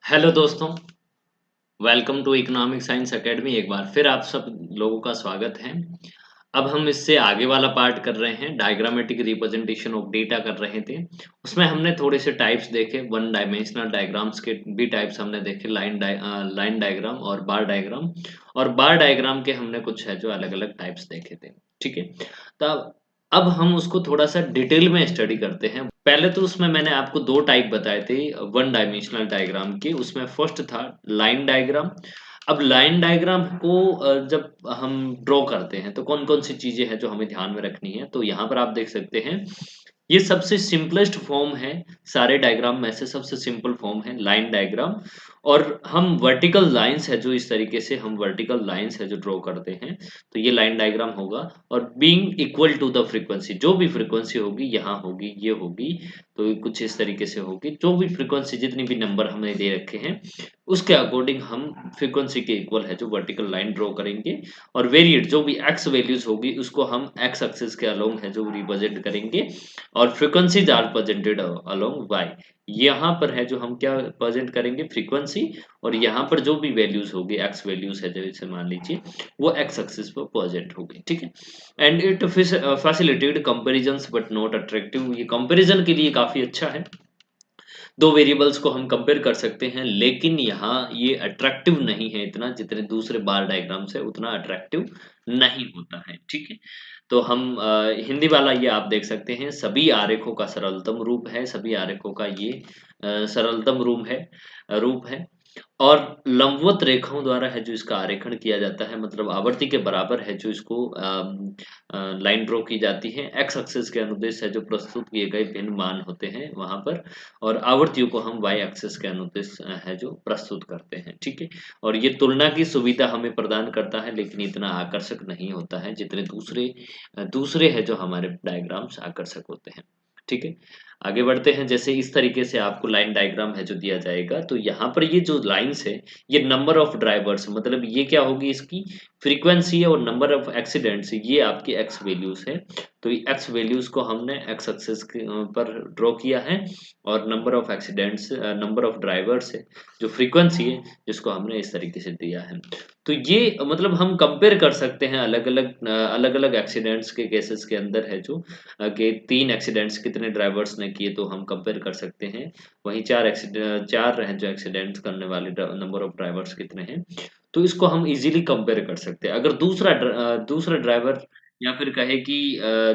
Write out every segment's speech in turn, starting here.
Hello दोस्तों, welcome to economic science academy. एक बार फिर आप सब लोगों का स्वागत है। अब हम इससे आगे वाला पार्ट कर रहे हैं, डायग्रामेटिक रिप्रेजेंटेशन ऑफ डेटा कर रहे थे। उसमें हमने थोड़े से टाइप्स देखे, वन डायमेंशनल डायग्राम्स के भी टाइप्स हमने देखे, लाइन डायग्राम और बार डायग्राम। और बार डायग्राम के हमने कुछ है जो अलग-अलग टाइप्स देखे थे, ठीक है? तब अब हम उसको थोड़ा-सा डिटेल में स्टडी करते हैं। पहले तो उसमें मैंने आपको 2 टाइप बताए थे वन डायमेंशनल डायग्राम के, उसमें फर्स्ट था लाइन डायग्राम। अब लाइन डायग्राम को जब हम ड्रॉ करते हैं तो कौन-कौन सी चीज़ें हैं जो हमें ध्यान में रखनी है, तो यहाँ पर आप देख सकते हैं, ये सबसे सिंपलेस्ट फॉर्म है, सारे डायग्राम में से सबसे सिंपल फॉर्म है लाइन डायग्राम। और हम वर्टिकल लाइन्स है जो इस तरीके से हम वर्टिकल लाइन्स है जो ड्रॉ करते हैं, तो ये लाइन डायग्राम होगा। और being equal to the frequency, जो भी फ्रीक्वेंसी होगी यहाँ होगी, ये होगी, तो ये कुछ इस तरीके से होगी। जो भी फ्रीक्वेंसी जितनी भी नंबर हमने दे रखे हैं, उसके अकॉर्डिंग हम फ्रीक्वेंसी के इक्वल है जो वर्टिकल लाइन ड्रॉ करेंगे। और वेरिएट जो भी एक्स वैल्यूज होगी उसको हम एक्स एक्सिस के अलोंग है जो रिप्रेजेंट करेंगे। और frequencies are presented along Y. यहाँ पर है जो हम क्या प्रेजेंट करेंगे, फ्रीक्वेंसी। और यहाँ पर जो भी वैल्यूज होगी, एक्स वैल्यूज है जैसे मान लीजिए, वो एक्स एक्सिस पर प्रेजेंट होगी, ठीक है। And it facilitated comparisons but not attractive. ये कंपैरिजन के लिए काफी अच्छा है, दो वेरिएबल्स को हम कंपेयर कर सकते हैं, लेकिन यहाँ ये अट्रैक्टिव नहीं है इतना, जितने दूसरे बार डायग्राम से उतना अट्रैक्टिव नहीं होता है, ठीक है। तो हम हिंदी वाला ये आप देख सकते हैं, सभी आरेखों का सरलतम रूप है, सभी आरेखों का ये सरलतम रूप है। और लंबवत रेखाओं द्वारा है जो इसका आरेखण किया जाता है, मतलब आवर्ती के बराबर है जो इसको लाइन ड्रॉ की जाती है। एक्स एक्सिस के अनुदेश है जो प्रस्तुत किए गए भिन्न मान होते हैं वहां पर। और आवर्तियों को हम वाई एक्सिस के अनुदेश है जो प्रस्तुत करते हैं, ठीक है। और ये तुलना की सुविधा हमें प्रदान करता है, लेकिन इतना आकर्षक नहीं होता है जितने दूसरे है जो हमारे डायग्राम्स आकर्षक होते हैं, ठीक है। आगे बढ़ते हैं, जैसे इस तरीके से आपको लाइन डायग्राम है जो दिया जाएगा, तो यहाँ पर ये जो लाइन्स है, ये नंबर ऑफ ड्राइवर्स, मतलब ये क्या होगी, इसकी फ्रीक्वेंसी है। और नंबर ऑफ एक्सीडेंट्स, ये आपकी एक्स वैल्यूज है। तो ये एक्स वैल्यूज को हमने एक्स एक्सिस पर ड्रॉ किया है। और number of accidents, number of drivers है जो फ्रीक्वेंसी है, जिसको हमने इस तरीके से दिया है। तो ये मतलब हम कंपेयर कर सकते हैं अलग अलग एक्सीडेंट्स के केसेस के अंदर है जो कि 3 एक्सीडेंट्स कितने ड्राइवर्स ने किए, तो हम कंपेयर कर सकते हैं। वहीं 4 हैं जो एक्सीडेंट्स करने वाले नंबर ऑफ ड्राइवर्स कितने हैं, तो इसको हम इजीली कंपेयर कर सकते हैं। अगर दूसरा ड्राइवर, या फिर कहे कि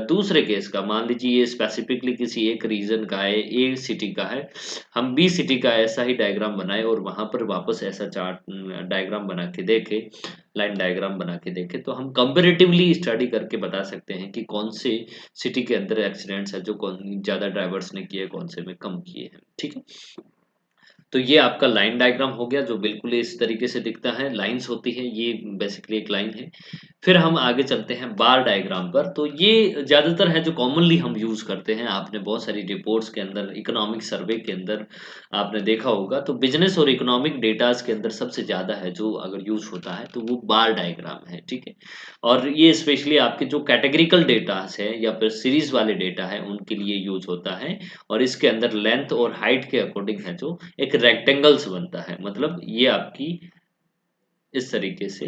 दूसरे केस का, मान लीजिए ये स्पेसिफिकली किसी एक रीजन का है, ए सिटी का है, हम बी सिटी का ऐसा ही डायग्राम बनाए और वहां पर वापस ऐसा चार्ट डायग्राम बना के देखे, लाइन डायग्राम बना के देखे, तो हम कंपेरेटिवली स्टडी करके बता सकते हैं कि कौन से सिटी के अंदर एक्सीडेंट्स है जो कौन ज्यादा ड्राइवर्स ने किए, कौन से में कम किए हैं, ठीक है। तो ये आपका लाइन डायग्राम हो गया, जो बिल्कुल इस तरीके से दिखता है, लाइंस होती है, ये बेसिकली एक लाइन है। फिर हम आगे चलते हैं बार डायग्राम पर। तो ये ज़्यादातर है जो कॉमनली हम यूज़ करते हैं, आपने बहुत सारी रिपोर्ट्स के अंदर, इकोनॉमिक सर्वे के अंदर आपने देखा होगा, तो बिज़नेस और इकोनॉमिक डेटाज़ के अंदर सबसे ज़्यादा है जो अगर यूज़ होता है, तो वो बार डायग्राम है, ठीक है। और ये स्पेशली आपके जो कैटेगरिकल डेटाज़ है या फिर सीरीज़ वाले डेटा है, उनके लिए यूज़ होता है। और इसके अंदर लेंथ और हाइट के अकॉर्डिंग है जो एक रेक्टेंगल्स बनता है, मतलब ये आपकी इस तरीके से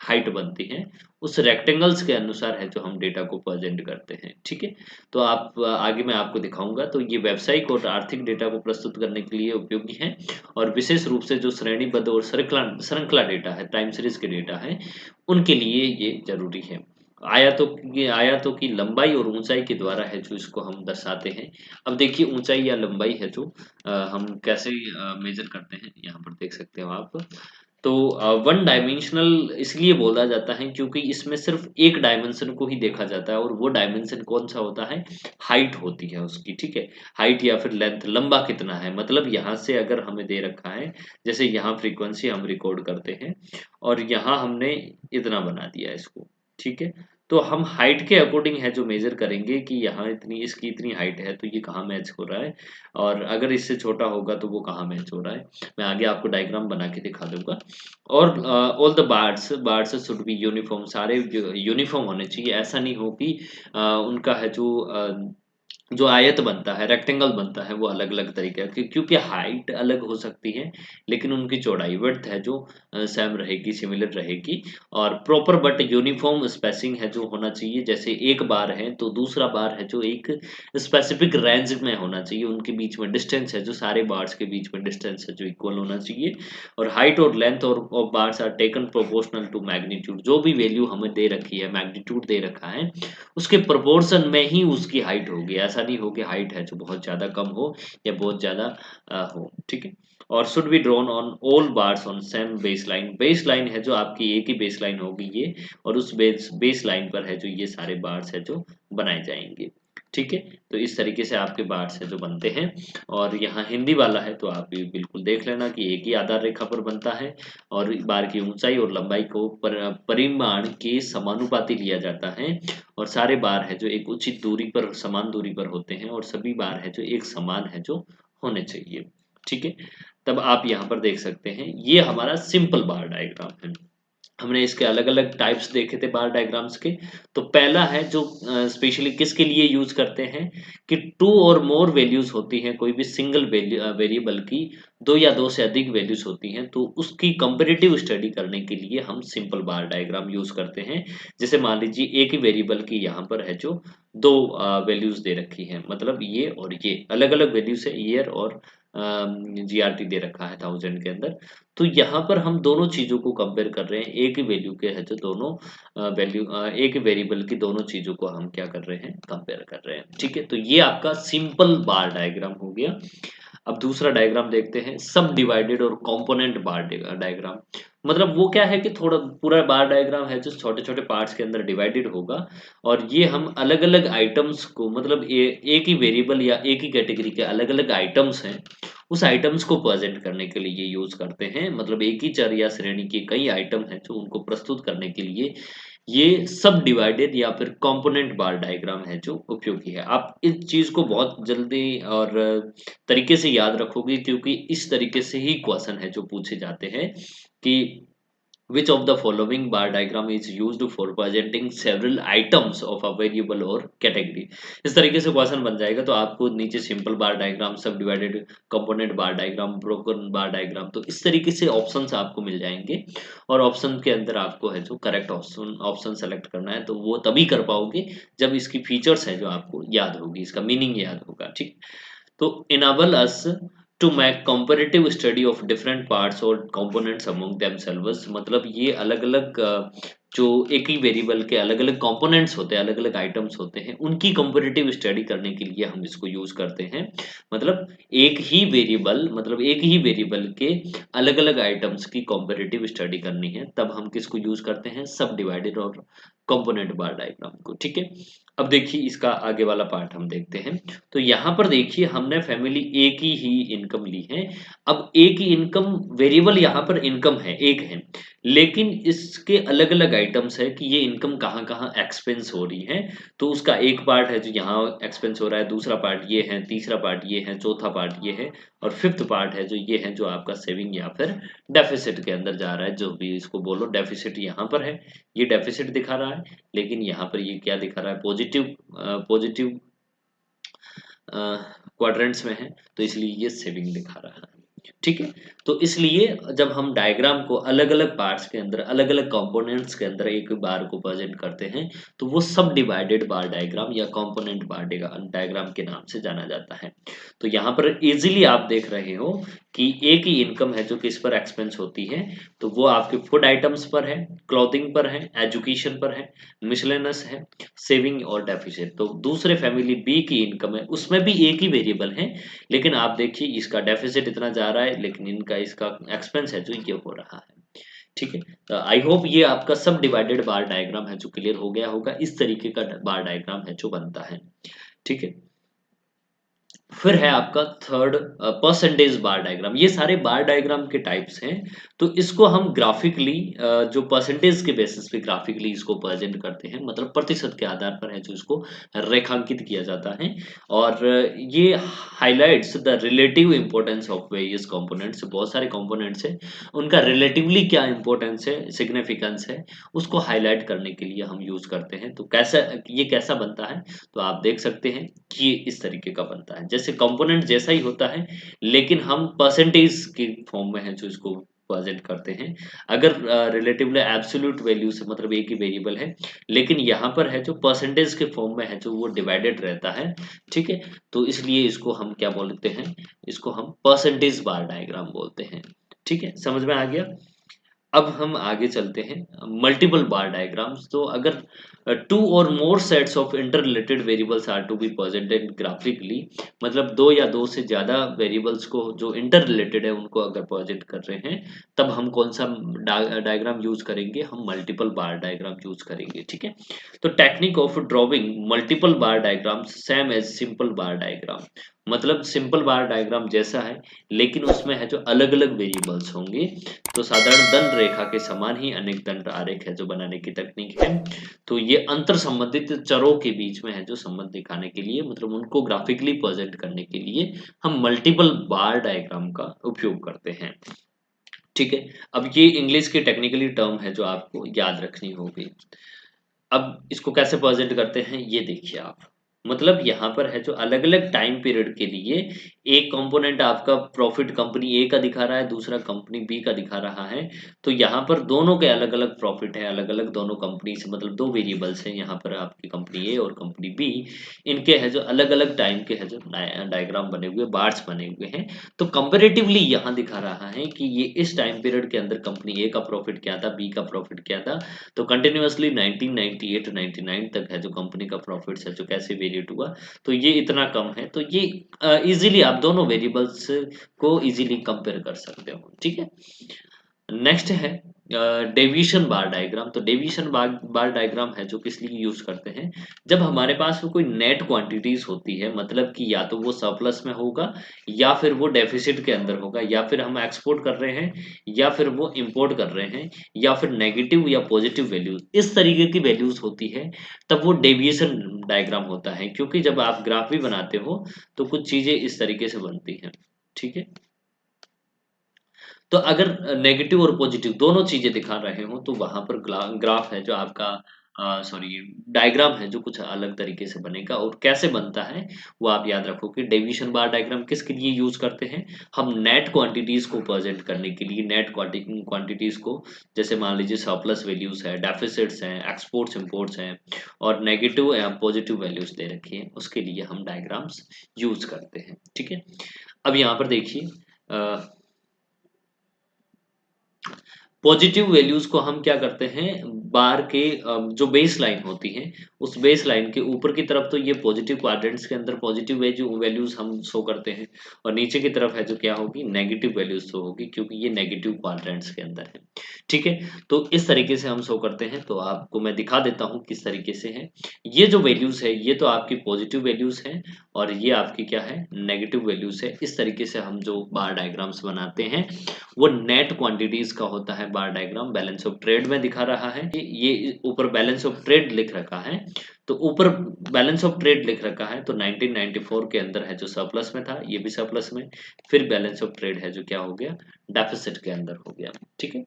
हाइट बनती है। उस रेक्टेंगल्स के अनुसार है जो हम डेटा को प्रेजेंट करते हैं, ठीक है। तो आप आगे मैं आपको दिखाऊंगा, तो ये व्यावसायिक और आर्थिक डेटा को प्रस्तुत करने के लिए उपयोगी है। और विशेष रूप से जो श्रेणीबद्ध और श्रृंखला श्रृंखला डेटा है, टाइम सीरीज के डेटा है, उनके लिए ये जरूरी है। आयतों की लंबाई और ऊंचाई के द्वारा है जो इसको हम दर्शाते हैं। अब देखिए ऊंचाई या लंबाई है जो हम कैसे मेजर करते हैं, यहाँ पर देख सकते हो आप। तो वन डायमेंशनल इसलिए बोला जाता है क्योंकि इसमें सिर्फ एक डायमेंशन को ही देखा जाता है, और वो डायमेंशन कौन सा होता है, हाइट होती है उसकी, ठीक है। हाइट या फिर लेंथ, लंबा कितना है, मतलब यहाँ से अगर हमें दे रखा है, जैसे यहाँ फ्रीक्वेंसी हम रिकॉर्ड करते हैं और यहाँ हमने इतना बना दिया इसको, ठीक है। तो हम हाइट के अकॉर्डिंग है जो मेजर करेंगे कि यहाँ इतनी इसकी इतनी हाइट है तो ये कहाँ मैच हो रहा है, और अगर इससे छोटा होगा तो वो कहाँ मैच हो रहा है। मैं आगे आपको डायग्राम बना के दिखा दूंगा। और all the birds should be uniform, सारे यूनिफॉर्म होने चाहिए। ऐसा नहीं हो कि उनका है जो आयत बनता है, रेक्टेंगल बनता है, वो अलग-अलग तरीके का, क्योंकि हाइट अलग हो सकती है, लेकिन उनकी चौड़ाई विड्थ है जो सेम रहेगी, सिमिलर रहेगी। और प्रॉपर बट यूनिफॉर्म स्पेसिंग है जो होना चाहिए। जैसे एक बार है तो दूसरा बार है जो एक स्पेसिफिक रेंज में होना चाहिए, उनके बीच में डिस्टेंस है जो सारे बार्स के बीच में डिस्टेंस है जो इक्वल होना चाहिए। और हाइट और लेंथ और of bars are taken proportional to magnitude, जो भी वैल्यू हमें दे रखी है, मैग्नीट्यूड दे रखा है, उसके प्रोपोर्शन में ही उसकी हाइट होगी। ऐसा नहीं हो कि हाइट है जो बहुत ज़्यादा कम हो या बहुत ज़्यादा हो, ठीक है। और should be drawn on all bars on same baseline. Baseline है जो आपकी एक ही बेसलाइन होगी ये, और उस बेसलाइन पर है जो ये सारे बार्स है जो बनाए जाएंगे, ठीक है। तो इस तरीके से आपके बार्स है जो बनते हैं। और यहाँ हिंदी वाला है तो आप ये बिल्कुल देख लेना कि एक ही आधार रेखा पर बनता है, और बार की ऊंचाई और लंबाई को परिमाण के समानुपाती लिया जाता है। और सारे बार है जो एक उचित दूरी पर, समान दूरी पर होते हैं, और सभी बार है जो एक समान है जो होने चाहिए, ठीक है। तब आप यहाँ पर देख सकते हैं ये हमारा सिंपल बार डायग्राम है। हमने इसके अलग-अलग टाइप्स देखे थे बार डायग्राम्स के। तो पहला है जो स्पेशली किसके लिए यूज़ करते हैं कि 2 और मोर वैल्यूज़ होती हैं, कोई भी सिंगल वेरिएबल की 2 या 2 से अधिक वैल्यूज़ होती हैं, तो उसकी कंपैरेटिव स्टडी करने के लिए हम सिंपल बार डायग्राम यूज़ करते हैं। जैसे मान लीजिए एक ही वेरिएबल की यहाँ पर है जो 2 वैल्यूज़ दे रखी हैं, मतलब ये और ये अलग-अलग वैल्यूज़ है, ईयर और जीआरटी दे रखा है 1000 के अंदर। तो यहाँ पर हम दोनों चीज़ों को कंपेयर कर रहे हैं, एक ही वैल्यू के है जो दोनों एक ही वेरिएबल की दोनों चीज़ों को हम क्या कर रहे हैं, कंपेयर कर रहे हैं, ठीक है। तो ये आपका सिंपल बार डायग्राम हो गया। अब दूसरा डायग्राम देखते हैं, सब डिवाइडेड और कंपोनेंट बार डायग्राम। मतलब वो क्या है कि थोड़ा पूरा बार डायग्राम है जो छोटे-छोटे पार्ट्स के अंदर डिवाइडेड होगा, और ये हम अलग-अलग आइटम्स को, मतलब एक ही वेरिएबल या एक ही कैटेगरी के अलग-अलग आइटम्स हैं, उस आइटम्स को प्रेजेंट करने के लिए यूज करते हैं। मतलब एक ही चर या श्रेणी के कई आइटम हैं जो उनको प्रस्तुत करने के लिए ये सब डिवाइडेड या फिर कंपोनेंट बार डायग्राम है जो उपयोगी है। आप इस चीज को बहुत जल्दी और तरीके से याद रखोगे, क्योंकि इस तरीके से ही क्वेश्चन है जो पूछे जाते हैं कि which of the following bar diagram is used for presenting several items of a variable or category। इस तरीके से क्वेश्चन बन जाएगा। तो आपको नीचे सिंपल बार डायग्राम, सब डिवाइडेड, कंपोनेंट बार डायग्राम, ब्रोकन बार डायग्राम, तो इस तरीके से ऑप्शंस आपको मिल जाएंगे। और ऑप्शन के अंदर आपको है जो करेक्ट ऑप्शन ऑप्शन सेलेक्ट करना है, तो वो तभी कर पाओगे जब इसकी फीचर्स है जो आपको याद होगी, इसका मीनिंग याद होगा, ठीक। तो enable us to make comparative study of different parts और components among themselves। मतलब ये अलग-अलग जो एक ही वेरिएबल के अलग-अलग कंपोनेंट्स होते हैं, अलग-अलग आइटम्स होते हैं, उनकी कंपैरेटिव स्टडी करने के लिए हम इसको यूज करते हैं। मतलब एक ही वेरिएबल के अलग-अलग आइटम्स की कंपैरेटिव स्टडी करनी है, तब हम किसको यूज करते हैं, सब डिवाइडेड और कंपोनेंट बार डायग्राम को, ठीक है। अब देखिए इसका आगे वाला पार्ट हम देखते हैं। तो यहाँ पर देखिए हमने फैमिली ए की ही इनकम ली है। अब ए की इनकम, वेरिएबल यहाँ पर इनकम है, एक है, लेकिन इसके अलग-अलग आइटम्स है कि ये इनकम कहाँ-कहाँ एक्सपेंस हो रही है। तो उसका एक पार्ट है जो यहाँ एक्सपेंस हो रहा है, दूसरा पार्ट ये है, तीसरा पार्ट ये है, चौथा पार्ट ये है, और फिफ्थ पार्ट है जो ये है, जो आपका सेविंग या फिर डेफिसिट के अंदर जा रहा है, जो भी इसको बोलो। डेफिसिट यहाँ पर है, ये डेफिसिट दिखा रहा है, लेकिन यहाँ पर ये क्या दिखा रहा है, पॉजिटिव क्वाड्रेंट्स में है, तो इसलिए ये सेविंग दिखा रहा है, ठीक है। तो इसलिए जब हम डायग्राम को अलग-अलग पार्ट्स के अंदर, अलग-अलग कंपोनेंट्स के अंदर एक बार को प्रेजेंट करते हैं, तो वो सब डिवाइडेड बार डायग्राम या कंपोनेंट बार डायग्राम के नाम से जाना जाता है। तो यहाँ पर इजीली आप देख रहे हो कि एक ही इनकम है जो किस पर एक्सपेंस होती है, तो वो आपके फूड आइटम्स पर है, क्लॉथिंग पर है, एजुकेशन पर है, मिसलेनस है, सेविंग और डेफिसिट। तो दूसरे फैमिली बी की इनकम है, उसमें भी एक ही वेरिएबल है, लेकिन आप देखिए इसका डेफिसिट इतना जा रहा है, लेकिन इनका इसका एक्सपेंस है जो ये हो रहा है, ठीक है। आई होप ये आपका सब डिवाइडेड बार डायग्राम है जो क्लियर हो गया होगा। इस तरीके का बार डायग्राम है जो बनता है, ठीक है। फिर है आपका थर्ड परसेंटेज बार डायग्राम। ये सारे बार डायग्राम के टाइप्स हैं। तो इसको हम ग्राफिकली जो परसेंटेज के बेसिस पे ग्राफिकली इसको प्रेजेंट करते हैं, मतलब प्रतिशत के आधार पर है जो इसको रेखांकित किया जाता है। और ये highlights the relative importance of various components. बहुत सारे कंपोनेंट्स हैं, उनका रिलेटिवली क्या इंपॉर्टेंस है, सिग्निफिकेंस है, उसको हाईलाइट करने के लिए हम यूज करते हैं। तो कैसा ये कैसा बनता है, तो आप देख सकते हैं कि ये इस तरीके का बनता है, जैसे कंपोनेंट जैसा ही होता है, लेकिन हम परसेंटेज के फॉर्म में है जो इसको प्रेजेंट करते हैं। अगर रिलेटिवली एब्सोल्यूट वैल्यू से मतलब एक ही वेरिएबल है, लेकिन यहाँ पर है जो परसेंटेज के फॉर्म में है जो वो डिवाइडेड रहता है, ठीक है। तो इसलिए इसको हम क्या बोलते हैं, इसको हम परसेंटेज बार डायग्राम बोलते हैं, ठीक है। समझ में आ गया। अब हम आगे चलते हैं मल्टीपल बार डायग्राम्स। तो अगर टू और more sets of interrelated variables are to be presented graphically, मतलब दो या दो से ज्यादा वेरिएबल्स को जो इंटर रिलेटेड है उनको अगर प्रेजेंट कर रहे हैं, तब हम कौन सा डायग्राम यूज करेंगे, हम मल्टीपल बार डायग्राम यूज करेंगे, ठीक है। तो technique of drawing multiple bar diagrams same as simple bar diagram, मतलब सिंपल बार डायग्राम जैसा है, लेकिन उसमें है जो अलग अलग वेरिएबल्स होंगे। तो साधारण दंड रेखा के समान ही अनेक दंड आरेख है जो बनाने की तकनीक है। तो ये अंतर संबंधित चरों के बीच में है जो संबंध दिखाने के लिए, मतलब उनको ग्राफिकली प्रेजेंट करने के लिए हम मल्टीपल बार डायग्राम का उपयोग करते हैं, ठीक है। अब ये इंग्लिश की टेक्निकली टर्म है जो आपको याद रखनी होगी। अब इसको कैसे प्रेजेंट करते हैं ये देखिए आप, मतलब यहाँ पर है जो अलग अलग टाइम पीरियड के लिए एक कंपोनेंट आपका प्रॉफिट कंपनी ए का दिखा रहा है, दूसरा कंपनी बी का दिखा रहा है। तो यहाँ पर दोनों के अलग अलग प्रॉफिट है, अलग अलग दोनों कंपनी से, मतलब दो वेरिएबल्स हैं यहाँ पर, आपकी कंपनी ए और कंपनी बी। इनके है जो अलग अलग टाइम के है जो डायग्राम बने हुए, बार्स बने हुए हैं। तो कंपेरेटिवली यहाँ दिखा रहा है कि ये इस टाइम पीरियड के अंदर कंपनी ए का प्रॉफिट क्या था, बी का प्रॉफिट क्या था। तो कंटिन्यूअसली 1998-99 तक है जो कंपनी का प्रॉफिट्स है जो कैसे वेरिएट हुआ, तो ये इतना कम है। तो ये इजीली आप दोनों वेरिएबल्स को इजीली कंपेयर कर सकते हो, ठीक है। नेक्स्ट है डेविएशन बार डायग्राम। तो डेविएशन बार डायग्राम है जो किस लिए यूज करते हैं, जब हमारे पास कोई नेट क्वांटिटीज होती है, मतलब कि या तो वो सरप्लस में होगा, या फिर वो डेफिसिट के अंदर होगा, या फिर हम एक्सपोर्ट कर रहे हैं, या फिर वो इंपोर्ट कर रहे हैं, या फिर नेगेटिव या पॉजिटिव वैल्यूज, इस तरीके की वैल्यूज होती है, तब वो डेविएशन डायग्राम होता है। क्योंकि जब आप ग्राफ भी बनाते हो तो कुछ चीजें इस तरीके से बनती हैं, ठीक है। तो अगर नेगेटिव और पॉजिटिव दोनों चीजें दिखा रहे हो, तो वहां पर ग्राफ है जो आपका, सॉरी, डायग्राम है जो कुछ अलग तरीके से बनेगा। और कैसे बनता है वो आप याद रखो कि डेविएशन बार डायग्राम किसके लिए यूज करते हैं, हम नेट क्वांटिटीज को प्रेजेंट करने के लिए, नेट क्वांटिटीज को, जैसे मान लीजिए सरप्लस वैल्यूज है, डेफिसिट्स हैं, एक्सपोर्ट्स इंपोर्ट्स हैं, और नेगेटिव या पॉजिटिव वैल्यूज दे रखी है, उसके लिए हम डायग्राम्स यूज करते हैं, ठीक है। अब यहाँ पर देखिए, पॉजिटिव वैल्यूज को हम क्या करते हैं, बार के जो बेस लाइन होती है, उस बेस लाइन के ऊपर की तरफ तो ये पॉजिटिव क्वाड्रेंट्स के अंदर पॉजिटिव वैल्यूज हम शो करते हैं, और नीचे की तरफ है जो क्या होगी, नेगेटिव वैल्यूज शो होगी, क्योंकि ये नेगेटिव क्वाड्रेंट्स के अंदर है, ठीक है। तो इस तरीके से हम शो करते हैं। तो आपको मैं दिखा देता हूँ किस तरीके से है। ये जो वैल्यूज है ये तो आपकी पॉजिटिव वैल्यूज है, और ये आपकी क्या है, नेगेटिव वैल्यूज है। इस तरीके से हम जो बार डायग्राम्स बनाते हैं वो नेट क्वांटिटीज का होता है बार डायग्राम। बैलेंस ऑफ ट्रेड में दिखा रहा है कि ये ऊपर बैलेंस ऑफ ट्रेड लिख रखा है, तो ऊपर बैलेंस ऑफ ट्रेड लिख रखा है, तो 1994 के अंदर है जो सरप्लस में था, ये भी सरप्लस में। फिर बैलेंस ऑफ ट्रेड है जो क्या हो गया, डेफिसिट के अंदर हो गया, ठीक है।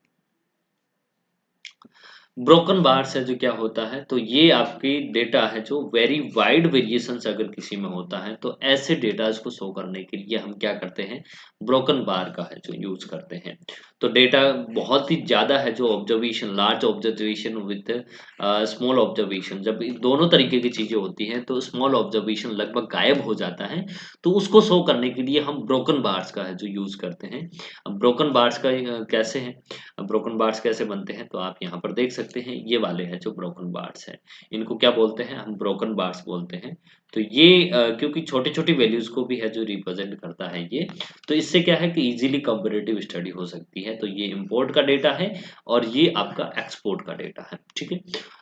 ब्रोकन बार से जो क्या होता है, तो ये आपकी डेटा है जो वेरी वाइड वेरिएशंस अगर किसी में होता है, तो ऐसे डेटा को शो करने के लिए हम क्या करते हैं, ब्रोकन बार का है जो यूज करते हैं। तो डेटा बहुत ही ज्यादा है जो observation, large observation with small observation, जब दोनों तरीके की चीजें होती हैं, तो स्मॉल ऑब्जर्वेशन लगभग गायब हो जाता है, तो उसको शो करने के लिए हम ब्रोकन बार्स का है जो यूज करते हैं। अब ब्रोकन बार्स का कैसे है, ब्रोकन बार्स कैसे बनते हैं, तो आप यहाँ पर देख सकते हैं ये वाले हैं जो ब्रोकन बार्स हैं, इनको क्या बोलते हैं हम ब्रोकन बार्स बोलते हैं। तो ये क्योंकि छोटी-छोटी वैल्यूज़ को भी है जो रिप्रेज़ेंट करता है ये, तो इससे क्या है कि ईज़िली कंपैरेटिव स्टडी हो सकती है। तो ये इम्पोर्ट का डेटा है और ये आपका एक्सपोर्ट का डेटा है, ठीक है?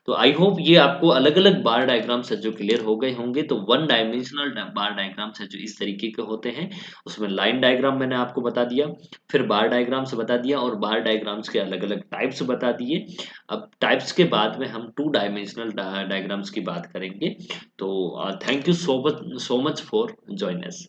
तो आई होप ये आपको अलग-अलग बार डायग्राम्स है जो क्लियर हो गए होंगे। तो वन डायमेंशनल बार डायग्राम्स है जो इस तरीके के होते हैं, उसमें लाइन डायग्राम मैंने आपको बता दिया, फिर बार डायग्राम्स बता दिया और बार डायग्राम्स के अलग-अलग टाइप्स बता दिए। अब टाइप्स के बाद में हम टू डायमेंशनल डायग्राम्स की बात करेंगे। तो thank you so much for join us.